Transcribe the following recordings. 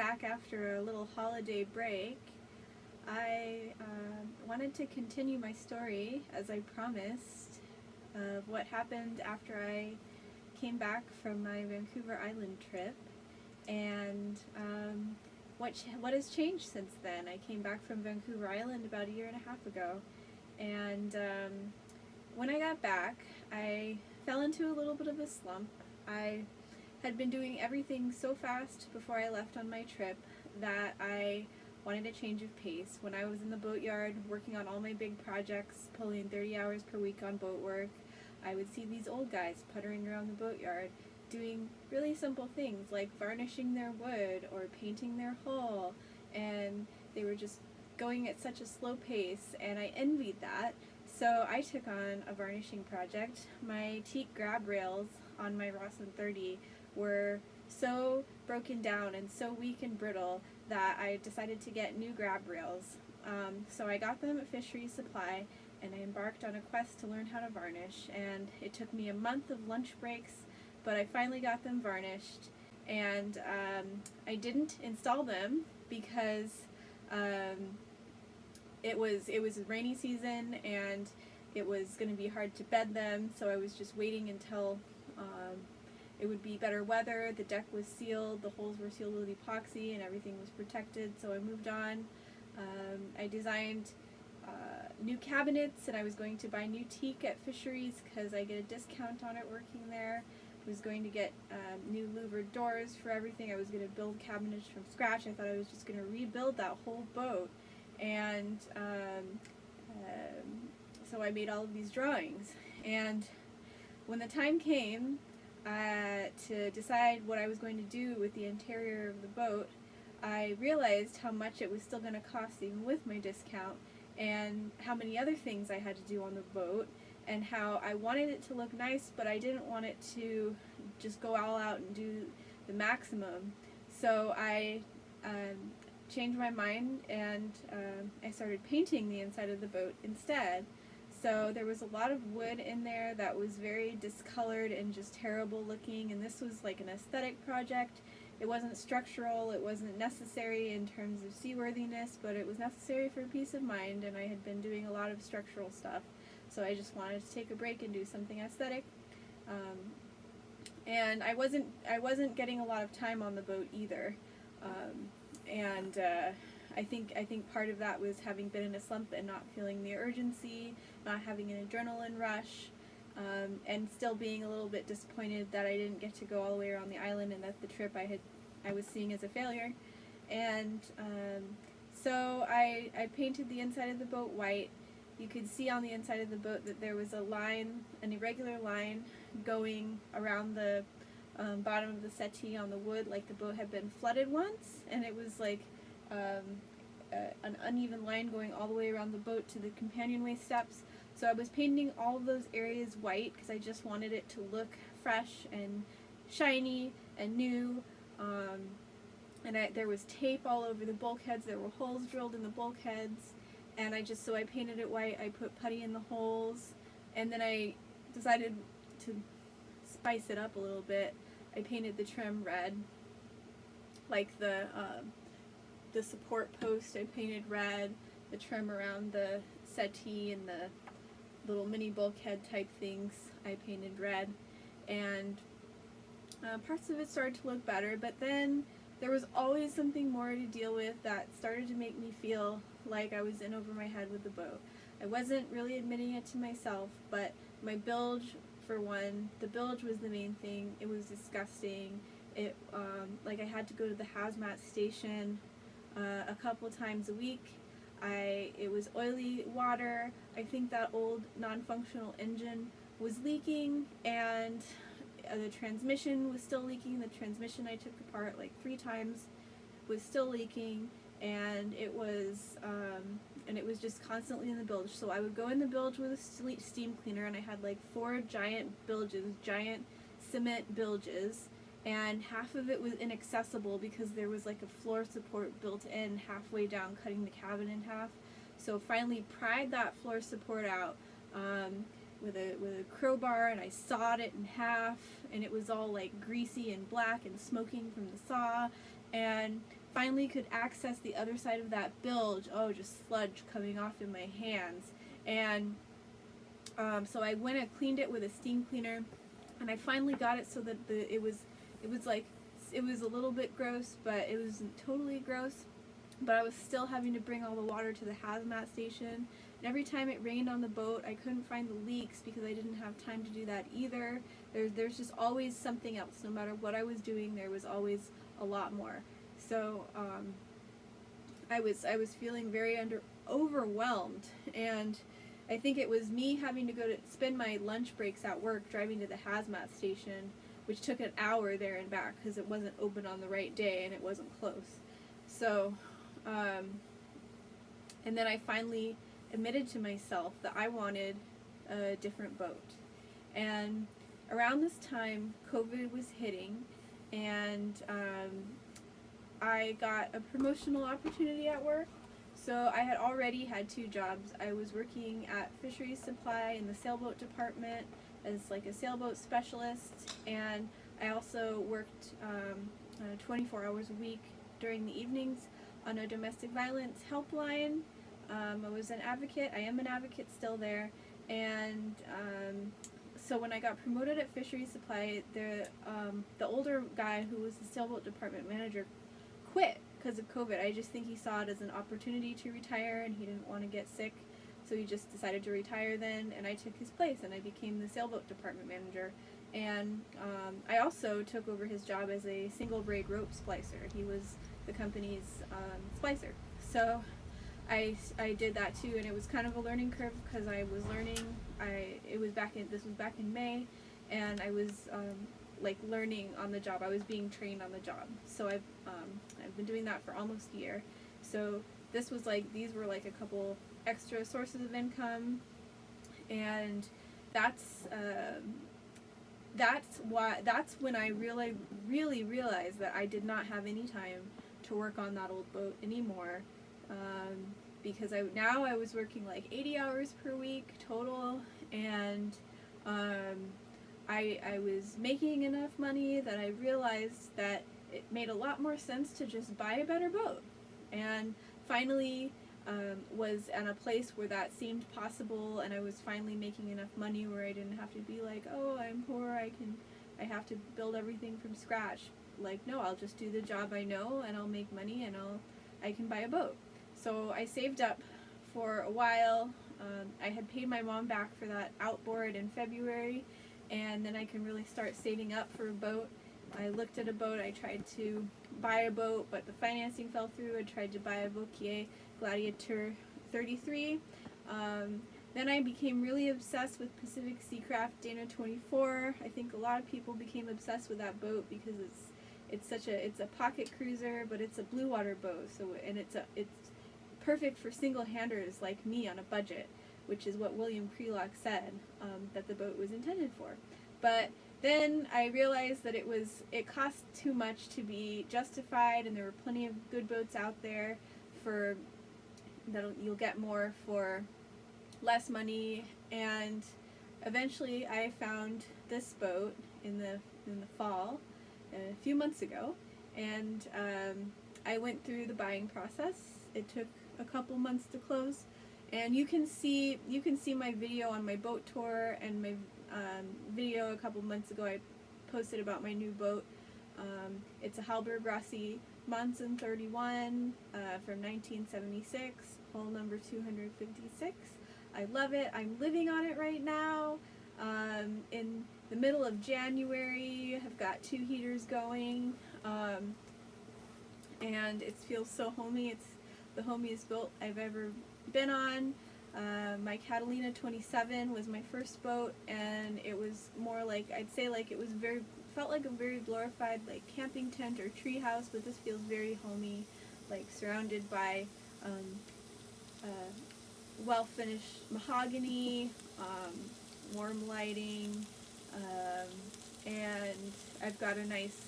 back after a little holiday break, I wanted to continue my story, as I promised, of what happened after I came back from my Vancouver Island trip, and what has changed since then. I came back from Vancouver Island about a year and a half ago, and when I got back, I fell into a little bit of a slump. I had been doing everything so fast before I left on my trip that I wanted a change of pace. When I was in the boatyard working on all my big projects, pulling 30 hours per week on boat work, I would see these old guys puttering around the boatyard doing really simple things like varnishing their wood or painting their hull, and they were just going at such a slow pace, and I envied that. So I took on a varnishing project. My teak grab rails on my Rawson 30 were so broken down and so weak and brittle that I decided to get new grab rails. So I got them at Fisheries Supply, and I embarked on a quest to learn how to varnish, and it took me a month of lunch breaks, but I finally got them varnished, and I didn't install them because it was a rainy season and it was going to be hard to bed them, so I was just waiting until it would be better weather. The deck was sealed, the holes were sealed with epoxy, and everything was protected, so I moved on. I designed new cabinets, and I was going to buy new teak at Fisheries because I get a discount on it working there. I was going to get new louvered doors for everything. I was going to build cabinets from scratch. I thought I was just going to rebuild that whole boat, and so I made all of these drawings. And when the time came to decide what I was going to do with the interior of the boat, I realized how much it was still going to cost even with my discount, and how many other things I had to do on the boat, and how I wanted it to look nice, but I didn't want it to just go all out and do the maximum. So I changed my mind, and I started painting the inside of the boat instead. So there was a lot of wood in there that was very discolored and just terrible looking, and this was like an aesthetic project. It wasn't structural, it wasn't necessary in terms of seaworthiness, but it was necessary for peace of mind, and I had been doing a lot of structural stuff. So I just wanted to take a break and do something aesthetic. And I wasn't getting a lot of time on the boat either. I think part of that was having been in a slump and not feeling the urgency, not having an adrenaline rush, and still being a little bit disappointed that I didn't get to go all the way around the island, and that the trip I was seeing as a failure. And so I painted the inside of the boat white. You could see on the inside of the boat that there was a line, an irregular line, going around the bottom of the settee on the wood, like the boat had been flooded once, and it was like an uneven line going all the way around the boat to the companionway steps. So I was painting all of those areas white because I just wanted it to look fresh and shiny and new. And there was tape all over the bulkheads. There were holes drilled in the bulkheads, and I painted it white. I put putty in the holes, and then I decided to spice it up a little bit. I painted the trim red, like the support post I painted red, the trim around the settee and the little mini bulkhead type things I painted red, and parts of it started to look better, but then there was always something more to deal with that started to make me feel like I was in over my head with the boat. I wasn't really admitting it to myself, but my bilge, for one, the bilge was the main thing. It was disgusting. It like I had to go to the hazmat station a couple times a week. It was oily water. I think that old non-functional engine was leaking, and the transmission was still leaking. The transmission I took apart like 3 times was still leaking, and it was just constantly in the bilge. So I would go in the bilge with a steam cleaner, and I had like 4 giant bilges, giant cement bilges, and half of it was inaccessible because there was like a floor support built in halfway down, cutting the cabin in half. So finally pried that floor support out with a crowbar, and I sawed it in half, and it was all like greasy and black and smoking from the saw. And finally could access the other side of that bilge, just sludge coming off in my hands. And so I went and cleaned it with a steam cleaner, and I finally got it so that it was a little bit gross, but it wasn't totally gross. But I was still having to bring all the water to the hazmat station. And every time it rained on the boat, I couldn't find the leaks because I didn't have time to do that either. There's just always something else. No matter what I was doing, there was always a lot more. So I was feeling very overwhelmed, and I think it was me having to go to spend my lunch breaks at work driving to the hazmat station, which took an hour there and back because it wasn't open on the right day and it wasn't close. So, and then I finally admitted to myself that I wanted a different boat. And around this time, COVID was hitting, and I got a promotional opportunity at work. So I had already had 2 jobs. I was working at Fisheries Supply in the sailboat department as like a sailboat specialist, and I also worked 24 hours a week during the evenings on a domestic violence helpline. I was an advocate. I am an advocate still there. And so when I got promoted at Fisheries Supply, the older guy who was the sailboat department manager quit because of COVID. I just think he saw it as an opportunity to retire, and he didn't want to get sick, so he just decided to retire then, and I took his place, and I became the sailboat department manager. And I also took over his job as a single braid rope splicer. He was the company's splicer. So I did that too, and it was kind of a learning curve because I was learning. This was back in May, and I was like learning on the job. I was being trained on the job. So I've been doing that for almost a year. So these were like a couple extra sources of income, and that's when I really realized that I did not have any time to work on that old boat anymore, because I was working like 80 hours per week total, and I was making enough money that I realized that it made a lot more sense to just buy a better boat, and finally was at a place where that seemed possible, and I was finally making enough money where I didn't have to be like, oh, I'm poor, I have to build everything from scratch. Like, no, I'll just do the job I know, and I'll make money, and I can buy a boat. So I saved up for a while. I had paid my mom back for that outboard in February, and then I can really start saving up for a boat. I looked at a boat. I tried to buy a boat, but the financing fell through. I tried to buy a Vauquier Gladiator 33. Then I became really obsessed with Pacific Seacraft Dana 24. I think a lot of people became obsessed with that boat because it's a pocket cruiser, but it's a blue water boat. And it's perfect for single-handers like me on a budget, which is what William Crelock said that the boat was intended for. But then I realized that it cost too much to be justified, and there were plenty of good boats out there you'll get more for less money. And eventually I found this boat in the fall a few months ago, and I went through the buying process. It took a couple months to close, and you can see my video on my boat tour, and my video a couple months ago I posted about my new boat. It's a Hallberg-Rassy Monsun 31 from 1976, hull number 256. I love it. I'm living on it right now. In the middle of January, I've got 2 heaters going, and it feels so homey. It's the homiest boat I've ever been on. My Catalina 27 was my first boat, and it was more like, I'd say like it was felt like a very glorified like camping tent or tree house, but this feels very homey, like surrounded by well finished mahogany, warm lighting, and I've got a nice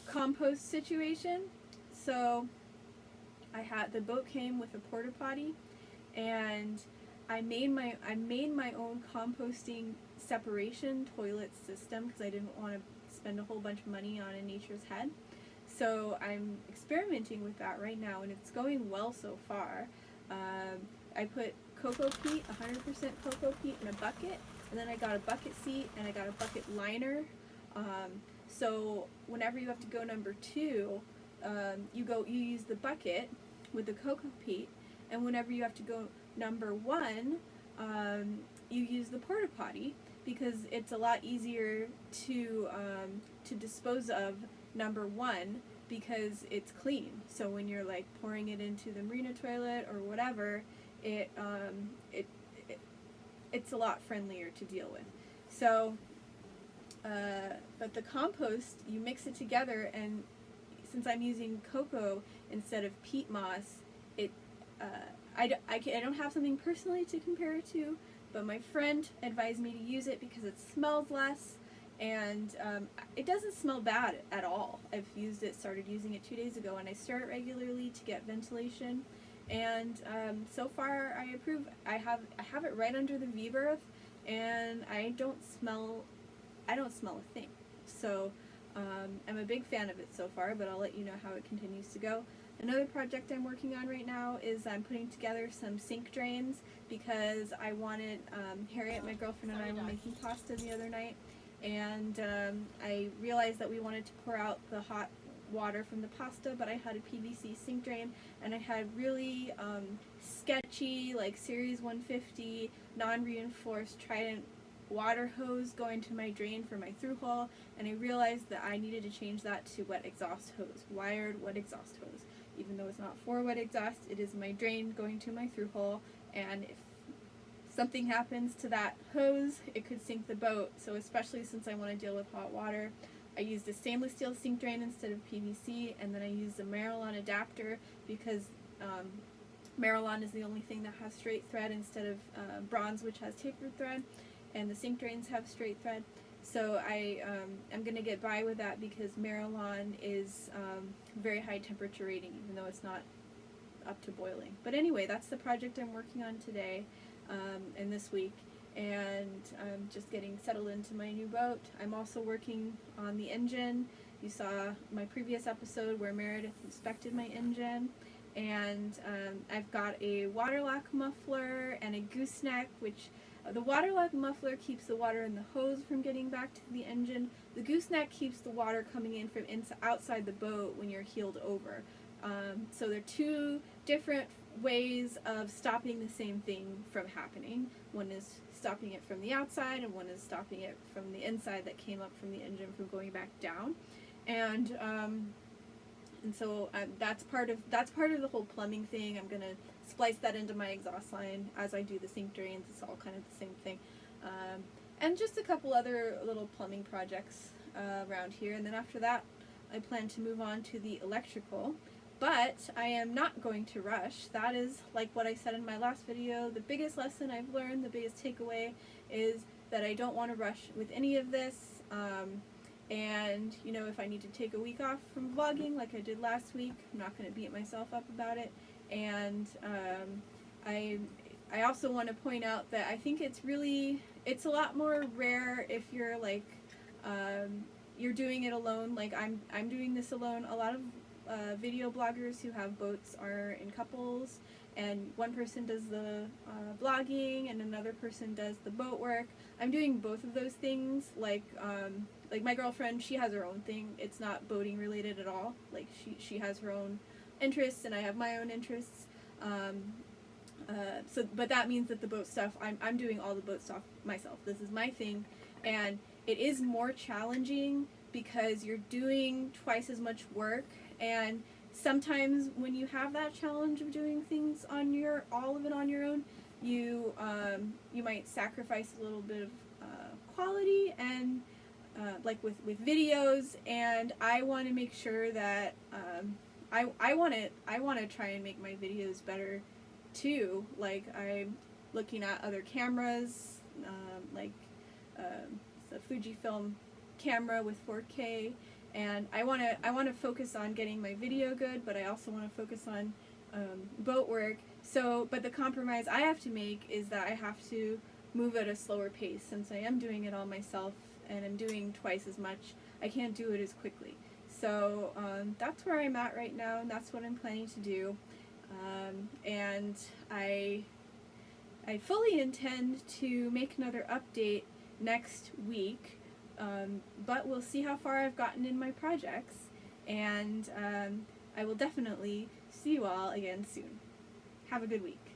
compost situation. So the boat came with a porta potty, and I made my own composting separation toilet system because I didn't want to spend a whole bunch of money on a Nature's Head. So I'm experimenting with that right now, and it's going well so far. I put cocoa peat, 100% cocoa peat in a bucket, and then I got a bucket seat and I got a bucket liner. So whenever you have to go number 2, you use the bucket with the cocoa peat, and whenever you have to go number 1, you use the porta potty, because it's a lot easier to dispose of number 1 because it's clean. So when you're like pouring it into the marina toilet or whatever, it's a lot friendlier to deal with. So, but the compost, you mix it together, and since I'm using cocoa instead of peat moss, I don't have something personally to compare it to, but my friend advised me to use it because it smells less, and it doesn't smell bad at all. I've started using it 2 days ago, and I stir it regularly to get ventilation, and so far I approve. I have it right under the V-berth, and I don't smell a thing. So I'm a big fan of it so far, but I'll let you know how it continues to go. Another project I'm working on right now is I'm putting together some sink drains, because I wanted, Harriet, my girlfriend, and I were making pasta the other night, and I realized that we wanted to pour out the hot water from the pasta, but I had a PVC sink drain, and I had really sketchy, like Series 150 non-reinforced Trident water hose going to my drain for my through hole, and I realized that I needed to change that to wet exhaust hose, wired wet exhaust hose. Even though it's not for wet exhaust, it is my drain going to my through hole, and if something happens to that hose, it could sink the boat. So especially since I want to deal with hot water, I used a stainless steel sink drain instead of PVC, and then I used a Marylon adapter, because Marylon is the only thing that has straight thread instead of bronze, which has tapered thread, and the sink drains have straight thread. So I'm going to get by with that, because Marylon is very high temperature rating, even though it's not up to boiling. But anyway, that's the project I'm working on today and this week, and I'm just getting settled into my new boat. I'm also working on the engine. You saw my previous episode where Meredith inspected my engine, and I've got a waterlock muffler and a gooseneck, which the waterlock muffler keeps the water in the hose from getting back to the engine. The gooseneck keeps the water coming in from outside the boat when you're heeled over. So they're two different ways of stopping the same thing from happening. One is stopping it from the outside, and one is stopping it from the inside that came up from the engine from going back down. And so that's part of the whole plumbing thing. I'm gonna splice that into my exhaust line as I do the sink drains. It's all kind of the same thing, and just a couple other little plumbing projects around here. And then after that, I plan to move on to the electrical. But I am not going to rush. That is, like what I said in my last video, the biggest lesson I've learned, the biggest takeaway, is that I don't want to rush with any of this. And, you know, if I need to take a week off from vlogging like I did last week, I'm not going to beat myself up about it. And I also want to point out that I think it's a lot more rare if you're like, you're doing it alone. Like I'm doing this alone. A lot of video bloggers who have boats are in couples, and one person does the vlogging and another person does the boat work. I'm doing both of those things. Like my girlfriend, she has her own thing. It's not boating related at all. Like she has her own interests, and I have my own interests. But that means that the boat stuff, I'm doing all the boat stuff myself. This is my thing, and it is more challenging because you're doing twice as much work. And sometimes when you have that challenge of doing things all of it on your own, you might sacrifice a little bit of quality, and like with videos. And I want to make sure that I want to try and make my videos better too. Like I'm looking at other cameras, like the Fujifilm camera with 4K. And I want to focus on getting my video good, but I also want to focus on boat work. So, but the compromise I have to make is that I have to move at a slower pace, since I am doing it all myself and I'm doing twice as much. I can't do it as quickly. So that's where I'm at right now, and that's what I'm planning to do. And I fully intend to make another update next week, but we'll see how far I've gotten in my projects, and I will definitely see you all again soon. Have a good week.